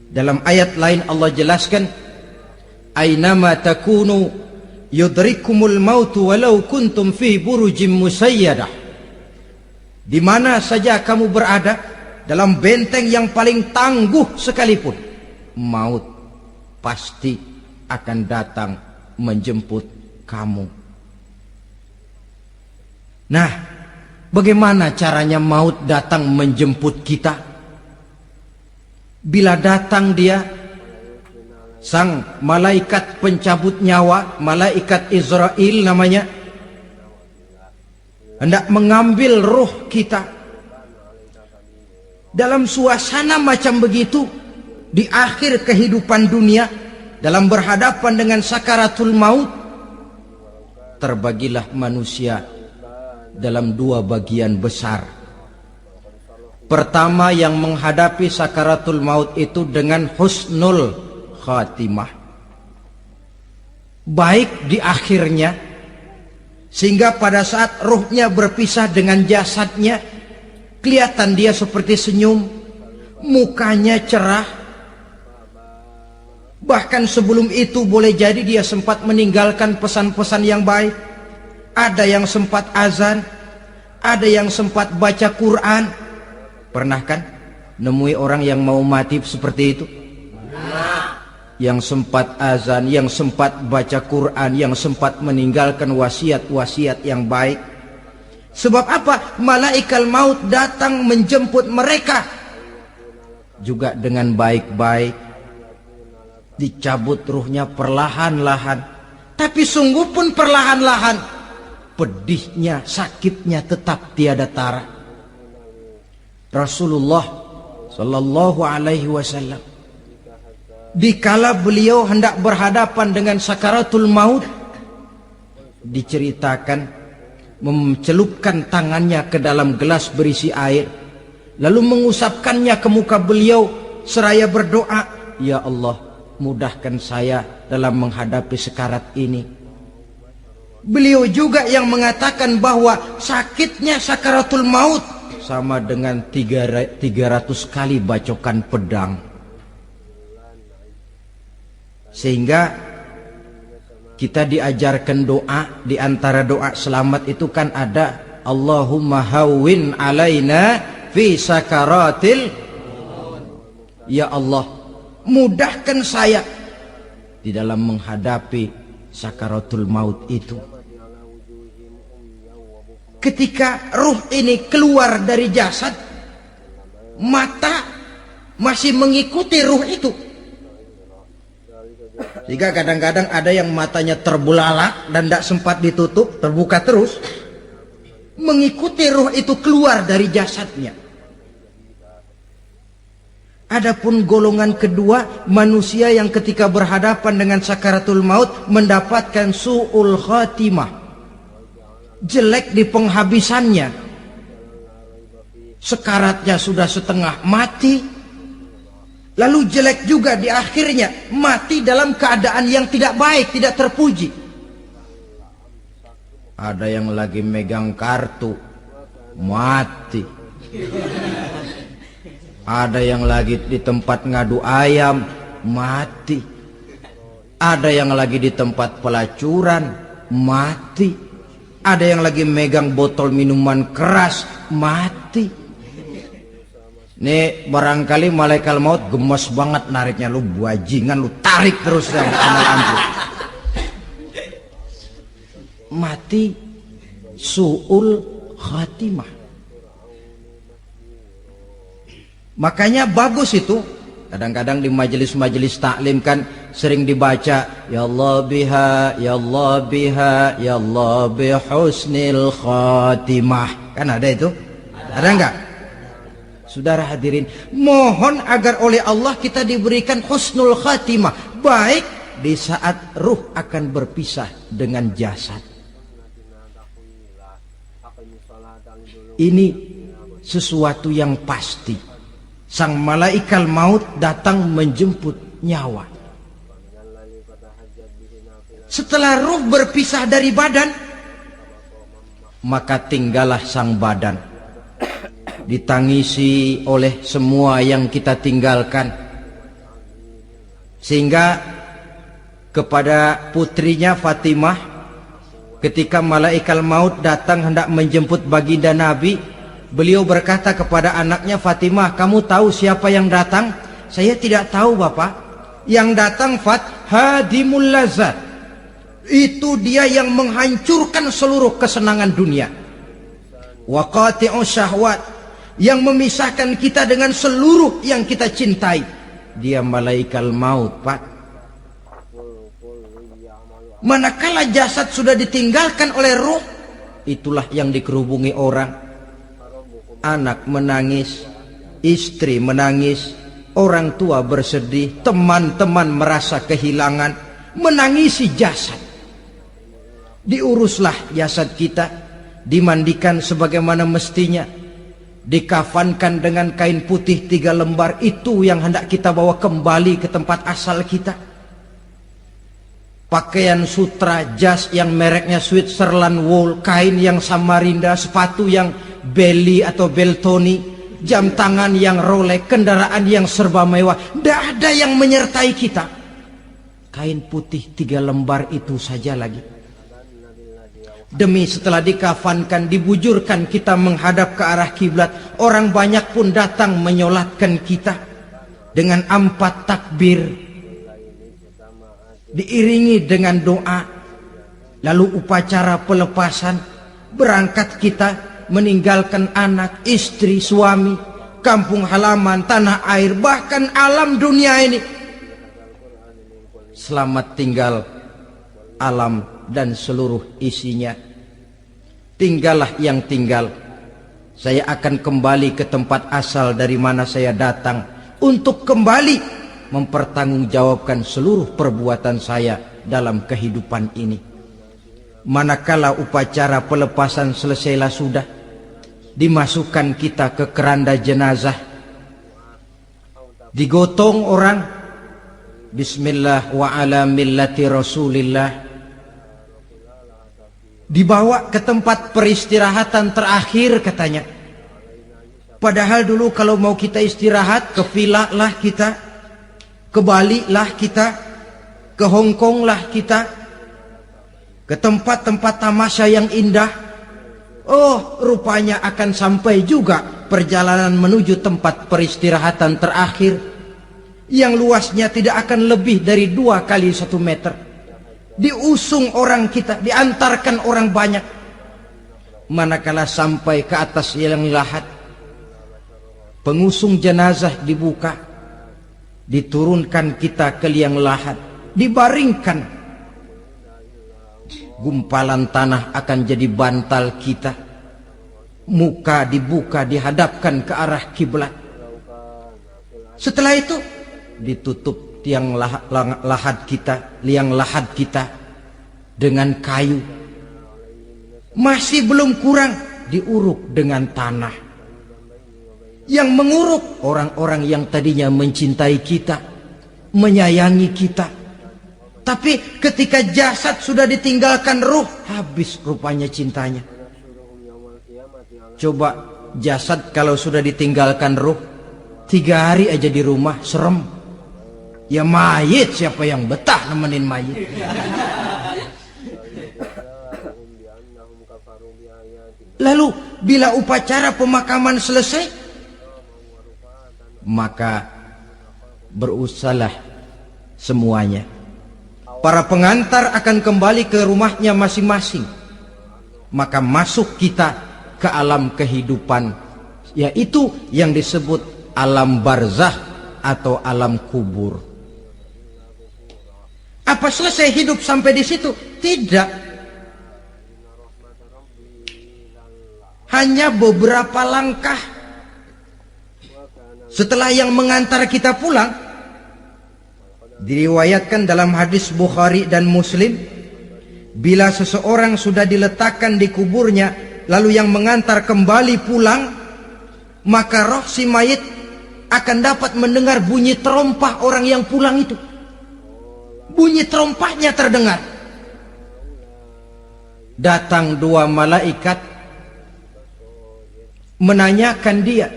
Dalam ayat lain Allah jelaskan, "Ainama takunu yudrikumul mautu walau kuntum fi burujim musayyadah." Di mana saja kamu berada, dalam benteng yang paling tangguh sekalipun, maut pasti akan datang menjemput kamu. Nah, bagaimana caranya maut datang menjemput kita? Bila datang dia, sang malaikat pencabut nyawa, malaikat Israel namanya, hendak mengambil ruh kita. Dalam suasana macam begitu, di akhir kehidupan dunia, dalam berhadapan dengan sakaratul maut, terbagilah manusia dalam dua bagian besar. Pertama, yang menghadapi sakaratul maut itu dengan husnul khatimah, baik di akhirnya, sehingga pada saat ruhnya berpisah dengan jasadnya, kelihatan dia seperti senyum, mukanya cerah. Bahkan sebelum itu boleh jadi dia sempat meninggalkan pesan-pesan yang baik. Ada yang sempat azan, ada yang sempat baca Quran. Pernah kan nemui orang yang mau mati seperti itu? Yang sempat azan, yang sempat baca Quran, yang sempat meninggalkan wasiat-wasiat yang baik. Sebab apa? Malaikat maut datang menjemput mereka juga dengan baik-baik. Dicabut ruhnya perlahan-lahan, tapi sungguh pun perlahan-lahan. Pedihnya, sakitnya tetap tiada tara. Rasulullah Sallallahu Alaihi Wasallam, dikala beliau hendak berhadapan dengan sakaratul maut, diceritakan mencelupkan tangannya ke dalam gelas berisi air, lalu mengusapkannya ke muka beliau seraya berdoa, "Ya Allah, mudahkan saya dalam menghadapi sekarat ini." Beliau juga yang mengatakan bahwa sakitnya sakaratul maut sama dengan 300 kali bacokan pedang. Sehingga kita diajarkan doa. Di antara doa selamat itu kan ada, Allahumma hawwin alaina fi sakaratil, ya Allah, mudahkan saya di dalam menghadapi sakaratul maut itu. Ketika ruh ini keluar dari jasad, mata masih mengikuti ruh itu. Sehingga kadang-kadang ada yang matanya terbelalak dan tidak sempat ditutup, terbuka terus, mengikuti ruh itu keluar dari jasadnya. Adapun golongan kedua, manusia yang ketika berhadapan dengan sakaratul maut mendapatkan su'ul khatimah, jelek di penghabisannya. Sekaratnya sudah setengah mati, lalu jelek juga di akhirnya, mati dalam keadaan yang tidak baik, tidak terpuji. Ada yang lagi megang kartu, mati. Ada yang lagi di tempat ngadu ayam, mati. Ada yang lagi di tempat pelacuran, mati. Ada yang lagi megang botol minuman keras, mati. Nih barangkali malaikat maut gemes banget nariknya, lu bajingan, lu tarik terus yang ampun. Mati su'ul khatimah. Makanya bagus itu. Kadang-kadang di majelis-majelis taklim kan sering dibaca, ya Allah biha, ya Allah biha, ya Allah bihusnil khatimah. Kan ada itu? Ada enggak? Saudara hadirin, mohon agar oleh Allah kita diberikan husnul khatimah, baik di saat ruh akan berpisah dengan jasad. Ini sesuatu yang pasti. Sang malaikat maut datang menjemput nyawa. Setelah ruh berpisah dari badan, maka tinggallah sang badan, ditangisi oleh semua yang kita tinggalkan. Sehingga kepada putrinya Fatimah, ketika malaikat maut datang hendak menjemput baginda Nabi, beliau berkata kepada anaknya, Fatimah, kamu tahu siapa yang datang? Saya tidak tahu, Bapak. Yang datang hadimul lazat. Itu dia yang menghancurkan seluruh kesenangan dunia. Wa qati'u syahwat, yang memisahkan kita dengan seluruh yang kita cintai. Dia malaikat maut, Pak. Manakala jasad sudah ditinggalkan oleh ruh, itulah yang dikerubungi orang. Anak menangis, istri menangis, orang tua bersedih, teman-teman merasa kehilangan, menangisi jasad. Diuruslah jasad kita, dimandikan sebagaimana mestinya, dikafankan dengan kain putih 3 lembar. Itu yang hendak kita bawa kembali ke tempat asal kita. Pakaian sutra, jas yang mereknya Switzerland wool, kain yang Samarinda, sepatu yang Belly atau Beltoni, jam tangan yang Rolex, kendaraan yang serba mewah, tidak ada yang menyertai kita. Kain putih 3 lembar itu saja lagi. Demi setelah dikafankan, dibujurkan kita menghadap ke arah kiblat, orang banyak pun datang menyolatkan kita dengan 4 takbir, diiringi dengan doa. Lalu upacara pelepasan, berangkat kita meninggalkan anak, istri, suami, kampung halaman, tanah air, bahkan alam dunia ini. Selamat tinggal alam dan seluruh isinya. Tinggallah yang tinggal. Saya akan kembali ke tempat asal dari mana saya datang, untuk kembali mempertanggungjawabkan seluruh perbuatan saya dalam kehidupan ini. Manakala upacara pelepasan selesailah sudah, dimasukkan kita ke keranda jenazah, digotong orang, bismillah wa ala millati rasulillah, dibawa ke tempat peristirahatan terakhir katanya. Padahal dulu kalau mau kita istirahat, ke villa lah kita, ke Bali lah kita, ke Hong Kong lah kita, ke tempat-tempat tamasya yang indah. Oh, rupanya akan sampai juga perjalanan menuju tempat peristirahatan terakhir, yang luasnya tidak akan lebih dari 2 kali 1 meter. Diusung orang kita, diantarkan orang banyak. Manakala sampai ke atas liang lahat, pengusung jenazah dibuka, diturunkan kita ke liang lahat, dibaringkan. Gumpalan tanah akan jadi bantal kita. Muka dibuka, dihadapkan ke arah kiblat. Setelah itu ditutup tiang lahat kita, liang lahat kita dengan kayu. Masih belum kurang, diuruk dengan tanah. Yang menguruk orang-orang yang tadinya mencintai kita, menyayangi kita. Tapi ketika jasad sudah ditinggalkan ruh, habis rupanya cintanya. Coba jasad kalau sudah ditinggalkan ruh, 3 hari aja di rumah, serem. Ya mayit, siapa yang betah nemenin mayit? Lalu bila upacara pemakaman selesai, maka berusahalah semuanya. Para pengantar akan kembali ke rumahnya masing-masing, maka masuk kita ke alam kehidupan, yaitu yang disebut alam barzah atau alam kubur. Apa selesai hidup sampai di situ? Tidak. Hanya beberapa langkah setelah yang mengantar kita pulang. Diriwayatkan dalam hadis Bukhari dan Muslim, bila seseorang sudah diletakkan di kuburnya, lalu yang mengantar kembali pulang, maka roh si mayit akan dapat mendengar bunyi terompah orang yang pulang itu. Bunyi terompahnya terdengar. Datang dua malaikat menanyakan dia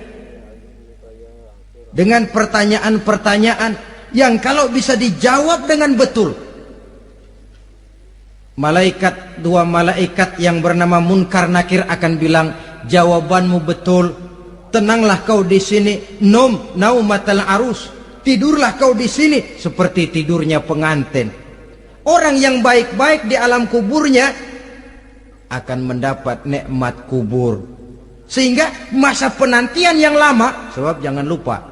dengan pertanyaan-pertanyaan yang kalau bisa dijawab dengan betul, dua malaikat yang bernama Munkar Nakir akan bilang, jawabanmu betul, tenanglah kau di sini, naumatal arus, tidurlah kau di sini seperti tidurnya pengantin. Orang yang baik-baik di alam kuburnya akan mendapat nikmat kubur, sehingga masa penantian yang lama. Sebab jangan lupa,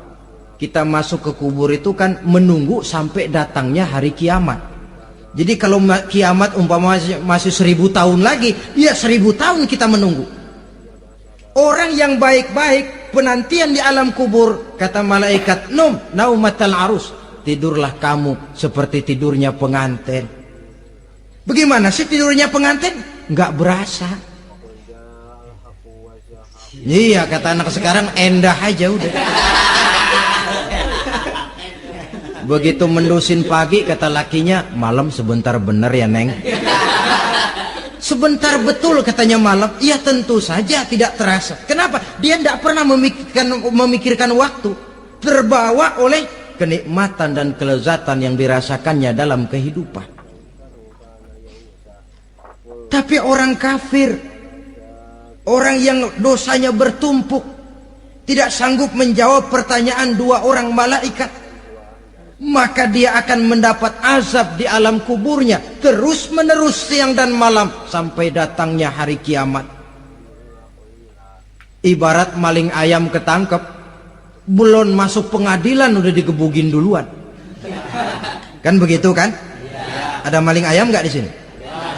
kita masuk ke kubur itu kan menunggu sampai datangnya hari kiamat. Jadi kalau kiamat umpama masih 1000 tahun lagi, ya 1000 tahun kita menunggu. Orang yang baik-baik penantian di alam kubur, kata malaikat, naumatal arus, tidurlah kamu seperti tidurnya pengantin. Bagaimana sih tidurnya pengantin? Nggak berasa. Iya, kata anak sekarang, endah aja udah. Begitu mendusin pagi, kata lakinya, malam sebentar bener ya Neng. Sebentar betul katanya malam. Ya tentu saja tidak terasa. Kenapa? Dia tidak pernah memikirkan waktu. Terbawa oleh kenikmatan dan kelezatan yang dirasakannya dalam kehidupan. Tapi orang kafir, orang yang dosanya bertumpuk, tidak sanggup menjawab pertanyaan dua orang malaikat, maka dia akan mendapat azab di alam kuburnya terus menerus siang dan malam sampai datangnya hari kiamat. Ibarat maling ayam ketangkep, belum masuk pengadilan udah digebugin duluan. Kan begitu kan? Ada maling ayam nggak di sini?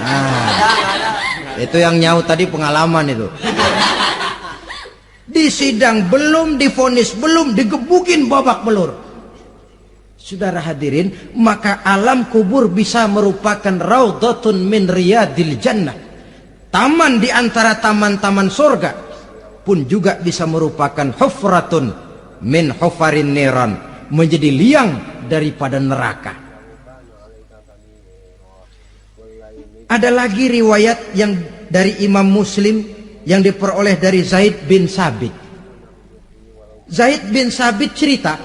Nah, itu yang nyaut tadi pengalaman itu. Di sidang belum divonis, belum digebugin babak belur. Saudara hadirin, maka alam kubur bisa merupakan raudhatun min riyadil jannah, taman di antara taman-taman surga, pun juga bisa merupakan hufratun min hufarin niran, menjadi liang daripada neraka. Ada lagi riwayat yang dari Imam Muslim yang diperoleh dari Zaid bin Sabit. Zaid bin Sabit cerita,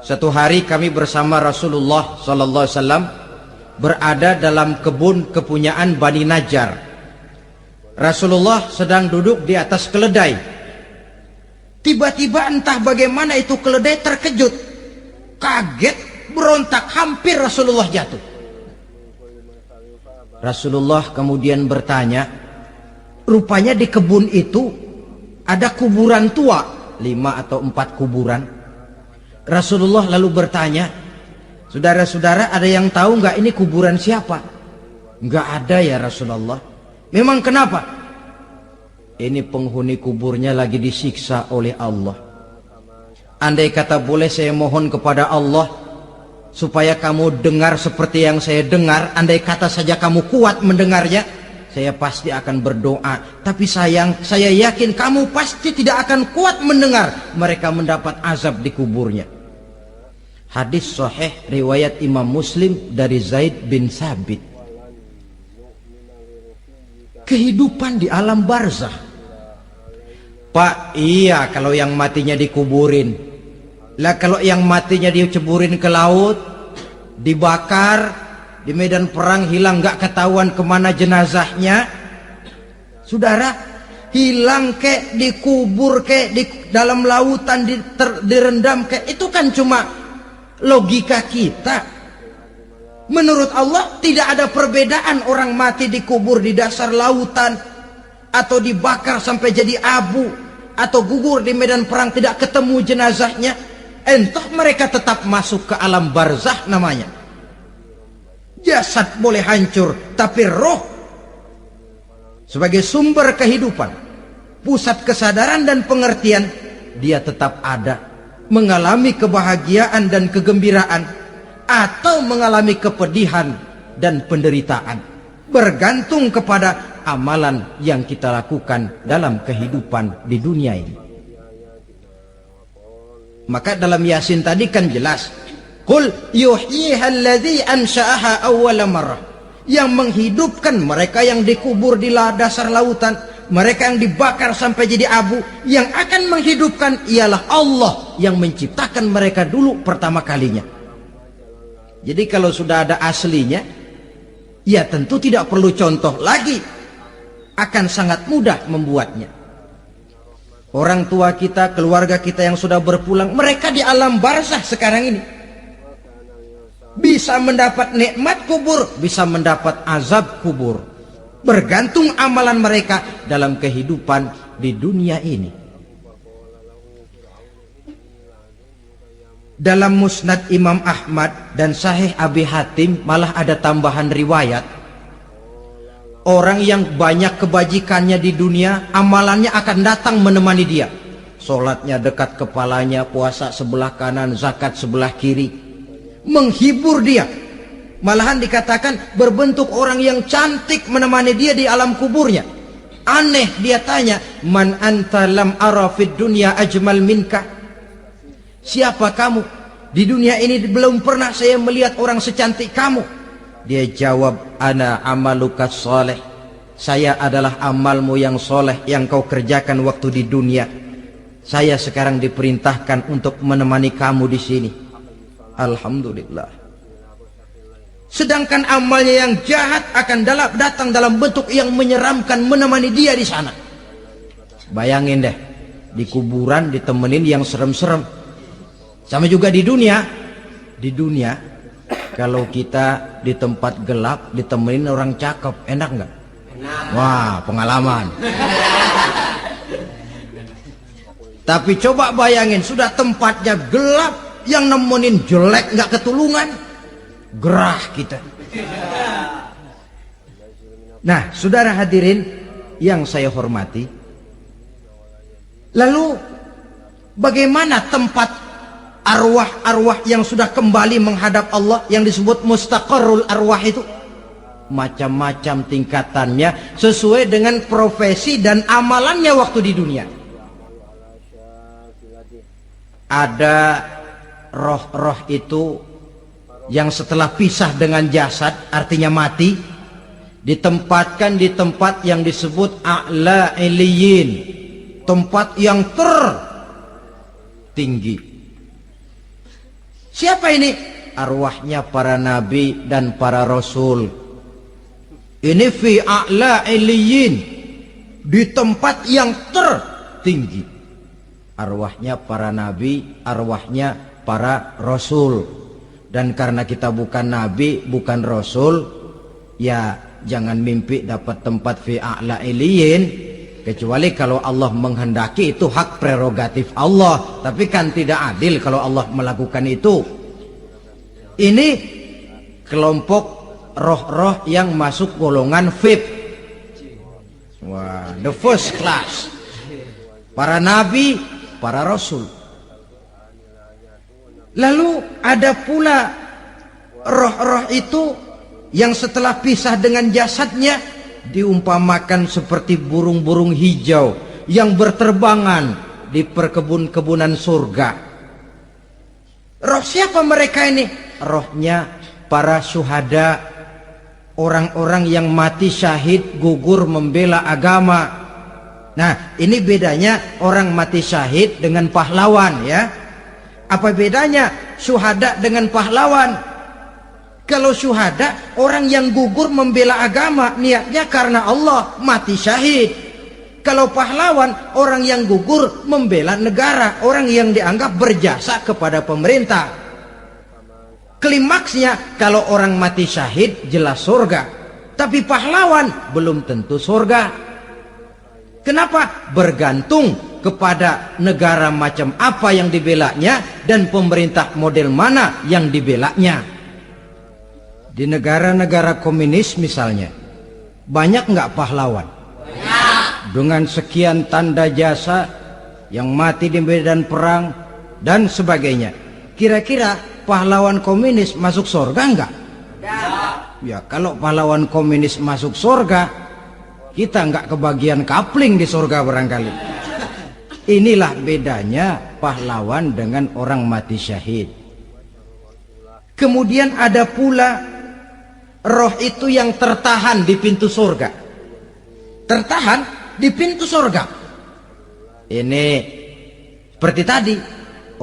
satu hari kami bersama Rasulullah sallallahu alaihi wasallam berada dalam kebun kepunyaan Bani Najjar. Rasulullah sedang duduk di atas keledai. Tiba-tiba entah bagaimana itu keledai terkejut, kaget, berontak, hampir Rasulullah jatuh. Rasulullah kemudian bertanya, rupanya di kebun itu ada kuburan tua, 5 atau 4 kuburan. Rasulullah lalu bertanya, saudara-saudara ada yang tahu nggak ini kuburan siapa? Nggak ada ya Rasulullah. Memang kenapa? Ini penghuni kuburnya lagi disiksa oleh Allah. Andai kata boleh saya mohon kepada Allah supaya kamu dengar seperti yang saya dengar, andai kata saja kamu kuat mendengarnya, saya pasti akan berdoa. Tapi sayang, saya yakin kamu pasti tidak akan kuat mendengar mereka mendapat azab di kuburnya. Hadis sahih riwayat Imam Muslim dari Zaid bin Sabit. Kehidupan di alam barzah. Pak, iya kalau yang matinya dikuburin. Lah kalau yang matinya diceburin ke laut, dibakar, di medan perang hilang, nggak ketahuan kemana jenazahnya. Saudara, hilang kek, dikubur kek, di dalam lautan direndam kek, itu kan cuma logika kita. Menurut Allah tidak ada perbedaan orang mati dikubur di dasar lautan atau dibakar sampai jadi abu atau gugur di medan perang tidak ketemu jenazahnya. Entah mereka tetap masuk ke alam barzah namanya. Jasad boleh hancur, tapi roh sebagai sumber kehidupan, pusat kesadaran dan pengertian, dia tetap ada, mengalami kebahagiaan dan kegembiraan atau mengalami kepedihan dan penderitaan, bergantung kepada amalan yang kita lakukan dalam kehidupan di dunia ini. Maka dalam Yasin tadi kan jelas, qul yuhyiha alladzi ansha'aha awwala marrah, yang menghidupkan mereka yang dikubur di dasar lautan, mereka yang dibakar sampai jadi abu, yang akan menghidupkan ialah Allah yang menciptakan mereka dulu pertama kalinya. Jadi kalau sudah ada aslinya, ya tentu tidak perlu contoh lagi, akan sangat mudah membuatnya. Orang tua kita, keluarga kita yang sudah berpulang, mereka di alam barzah sekarang ini bisa mendapat nikmat kubur, bisa mendapat azab kubur, bergantung amalan mereka dalam kehidupan di dunia ini. Dalam Musnad Imam Ahmad dan Sahih Abi Hatim malah ada tambahan riwayat, orang yang banyak kebajikannya di dunia, amalannya akan datang menemani dia. Sholatnya dekat kepalanya, puasa sebelah kanan, zakat sebelah kiri, menghibur dia. Malahan dikatakan berbentuk orang yang cantik menemani dia di alam kuburnya. Aneh, dia tanya, man anta lam ara fid dunya ajmal minka. Siapa kamu? Di dunia ini belum pernah saya melihat orang secantik kamu. Dia jawab, ana amaluka soleh. Saya adalah amalmu yang soleh yang kau kerjakan waktu di dunia. Saya sekarang diperintahkan untuk menemani kamu di sini. Alhamdulillah. Sedangkan amalnya yang jahat akan datang dalam bentuk yang menyeramkan menemani dia di sana. Bayangin deh, di kuburan ditemenin yang serem-serem. Sama juga di dunia. Di dunia, kalau kita di tempat gelap ditemenin orang cakep, enak nggak? Wah, pengalaman. Tapi coba bayangin, sudah tempatnya gelap, yang nemenin jelek nggak ketulungan, gerah kita. Nah, saudara hadirin yang saya hormati, lalu bagaimana tempat arwah-arwah yang sudah kembali menghadap Allah yang disebut mustaqarrul arwah itu? Macam-macam tingkatannya sesuai dengan profesi dan amalannya waktu di dunia. Ada roh-roh itu yang setelah pisah dengan jasad, artinya mati, ditempatkan di tempat yang disebut a'la iliyin, tempat yang tertinggi. Siapa ini? Arwahnya para nabi dan para rasul. Ini fi a'la iliyin, di tempat yang tertinggi. Arwahnya para nabi, arwahnya para rasul. Dan karena kita bukan nabi, bukan rasul, ya jangan mimpi dapat tempat fi a'la iliyin. Kecuali kalau Allah menghendaki, itu hak prerogatif Allah. Tapi kan tidak adil kalau Allah melakukan itu. Ini kelompok roh-roh yang masuk golongan VIP. Wah, the first class. Para nabi, para rasul. Lalu ada pula roh-roh itu yang setelah pisah dengan jasadnya diumpamakan seperti burung-burung hijau yang berterbangan di perkebun-kebunan surga. Roh siapa mereka ini? Rohnya para syuhada, orang-orang yang mati syahid gugur membela agama. Nah, ini bedanya orang mati syahid dengan pahlawan, ya. Apa bedanya syuhada dengan pahlawan? Kalau syuhada, orang yang gugur membela agama, niatnya karena Allah, mati syahid. Kalau pahlawan, orang yang gugur membela negara, orang yang dianggap berjasa kepada pemerintah. Klimaksnya, kalau orang mati syahid jelas surga, tapi pahlawan belum tentu surga. Kenapa? Bergantung kepada negara macam apa yang dibelanya dan pemerintah model mana yang dibelanya. Di negara-negara komunis misalnya, banyak nggak pahlawan? Dengan sekian tanda jasa yang mati di medan perang dan sebagainya. Kira-kira pahlawan komunis masuk surga enggak? Ya, kalau pahlawan komunis masuk surga, kita enggak kebagian kapling di surga barangkali. Inilah bedanya pahlawan dengan orang mati syahid. Kemudian ada pula roh itu yang tertahan di pintu surga. Tertahan di pintu surga. Ini seperti tadi,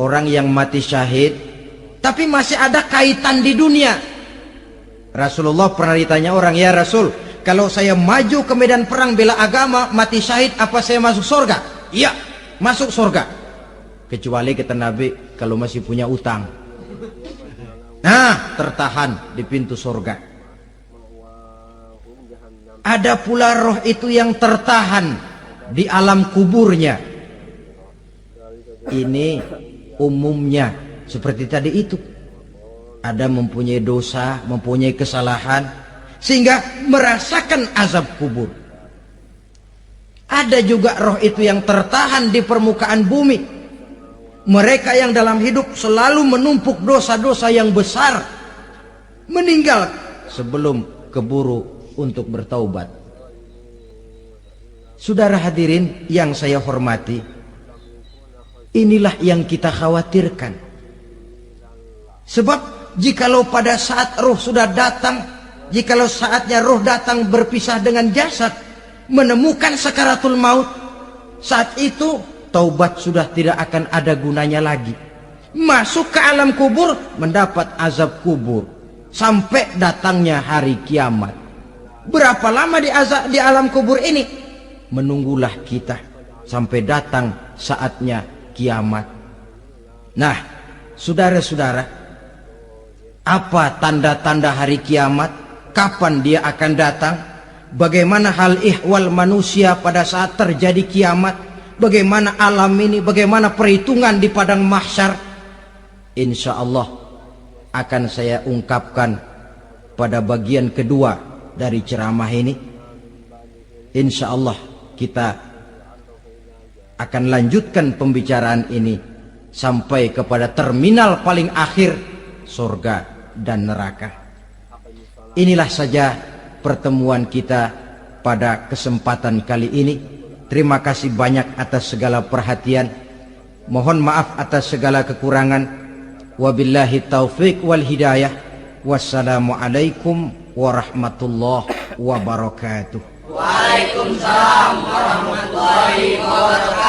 orang yang mati syahid tapi masih ada kaitan di dunia. Rasulullah pernah ditanya orang, ya Rasul, kalau saya maju ke medan perang bela agama, mati syahid, apa saya masuk surga? Iya, masuk surga. Kecuali kata Nabi, kalau masih punya utang. Nah, tertahan di pintu surga. Ada pula roh itu yang tertahan di alam kuburnya. Ini umumnya seperti tadi itu. Ada mempunyai dosa, mempunyai kesalahan, sehingga merasakan azab kubur. Ada juga roh itu yang tertahan di permukaan bumi. Mereka yang dalam hidup selalu menumpuk dosa-dosa yang besar, meninggal sebelum keburu untuk bertaubat. Saudara hadirin yang saya hormati, inilah yang kita khawatirkan. Sebab jikalau pada saat roh sudah datang, jikalau saatnya roh datang berpisah dengan jasad, menemukan sakaratul maut, saat itu taubat sudah tidak akan ada gunanya lagi. Masuk ke alam kubur, mendapat azab kubur sampai datangnya hari kiamat. Berapa lama di alam kubur ini? Menunggulah kita sampai datang saatnya kiamat. Nah, saudara-saudara, apa tanda-tanda hari kiamat? Kapan dia akan datang? Bagaimana hal ihwal manusia pada saat terjadi kiamat? Bagaimana alam ini? Bagaimana perhitungan di padang mahsyar? Insya Allah akan saya ungkapkan pada bagian kedua dari ceramah ini. Insya Allah kita akan lanjutkan pembicaraan ini sampai kepada terminal paling akhir, surga dan neraka. Inilah saja pertemuan kita pada kesempatan kali ini. Terima kasih banyak atas segala perhatian. Mohon maaf atas segala kekurangan. Wabillahi taufik wal hidayah. Wassalamualaikum warahmatullahi wabarakatuh. Waalaikumsalam warahmatullahi wabarakatuh.